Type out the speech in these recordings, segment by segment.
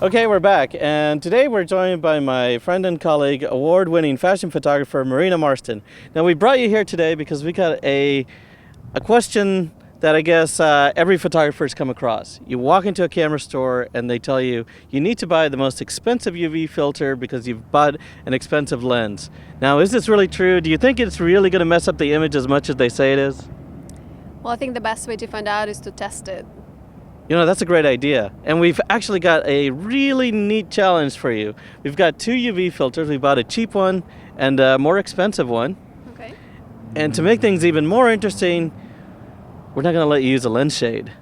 Okay, we're back, and today we're joined by my friend and colleague, award-winning fashion photographer Marina Marston. Now, we brought you here today because we got a question that I guess every photographer's come across. You walk into a camera store and they tell you you need to buy the most expensive UV filter because you've bought an expensive lens. Now, is this really true? Do you think it's really going to mess up the image as much as they say it is? Well, I think the best way to find out is to test it. You know, that's a great idea. And we've actually got a really neat challenge for you. We've got two UV filters. We bought a cheap one and a more expensive one. Okay. And to make things even more interesting, we're not going to let you use a lens shade.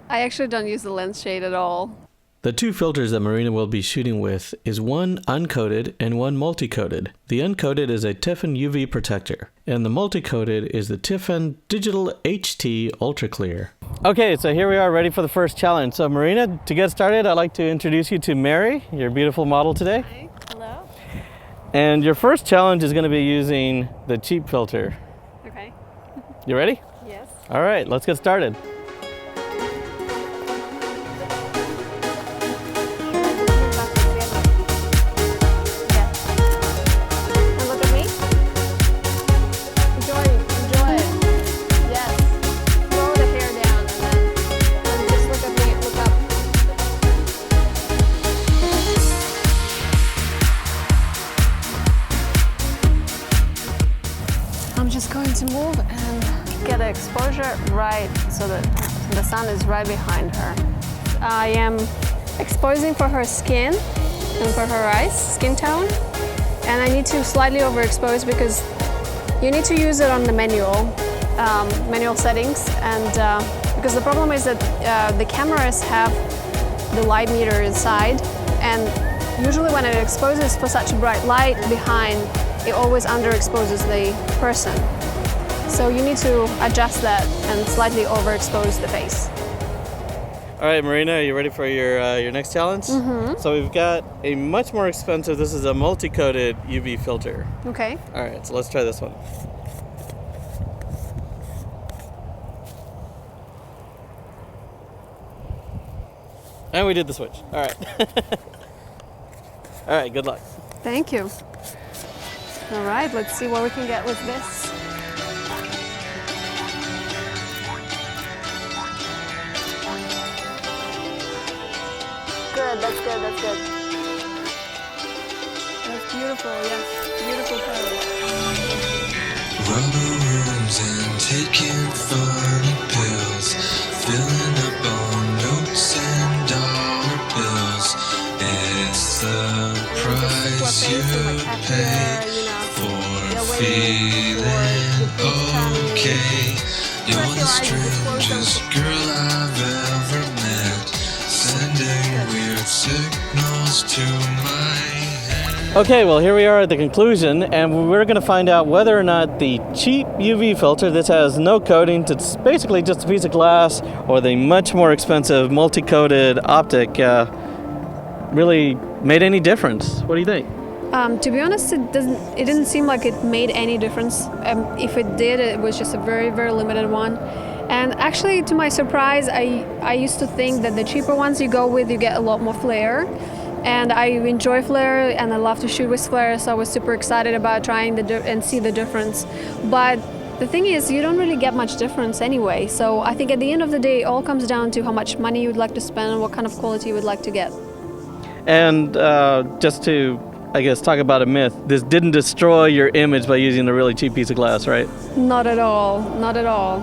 I actually don't use the lens shade at all. The two filters that Marina will be shooting with is one uncoated and one multi-coated. The uncoated is a Tiffen UV protector, and the multi-coated is the Tiffen Digital HT Ultra Clear. Okay, so here we are ready for the first challenge. So Marina, to get started, I'd like to introduce you to Mary, your beautiful model today. Hi. Hello. And your first challenge is going to be using the cheap filter. Okay. You ready? Yes. All right, let's get started. I'm just going to move and get the exposure right so that the sun is right behind her. I am exposing for her skin and for her eyes, skin tone. And I need to slightly overexpose because you need to use it on the manual settings. And because the problem is that the cameras have the light meter inside, and usually when it exposes for such a bright light behind, it always underexposes the person. So you need to adjust that and slightly overexpose the face. All right, Marina, are you ready for your next challenge? Mm-hmm. So we've got a much more expensive, this is a multi-coated UV filter. Okay. All right, so let's try this one. And we did the switch. All right. All right, good luck. Thank you. All right, let's see what we can get with this. Good, that's good, that's good. That's beautiful, yes, beautiful color. Rubber rooms and taking funny pills, filling up on notes and dollar bills. It's the price you pay for feeling okay. You're the strangest girl I've ever met, sending weird signals to my head. Okay, well here we are at the conclusion, and we're going to find out whether or not the cheap UV filter, this has no coating, it's basically just a piece of glass, or the much more expensive multi-coated optic really made any difference. What do you think? To be honest, it didn't seem like it made any difference. If it did, it was just a very, very limited one. And actually, to my surprise, I used to think that the cheaper ones you go with, you get a lot more flare. And I enjoy flare, and I love to shoot with flare, so I was super excited about trying and see the difference. But the thing is, you don't really get much difference anyway. So I think at the end of the day, it all comes down to how much money you would like to spend and what kind of quality you would like to get. And just to, I guess, talk about a myth, this didn't destroy your image by using a really cheap piece of glass, right? Not at all, not at all.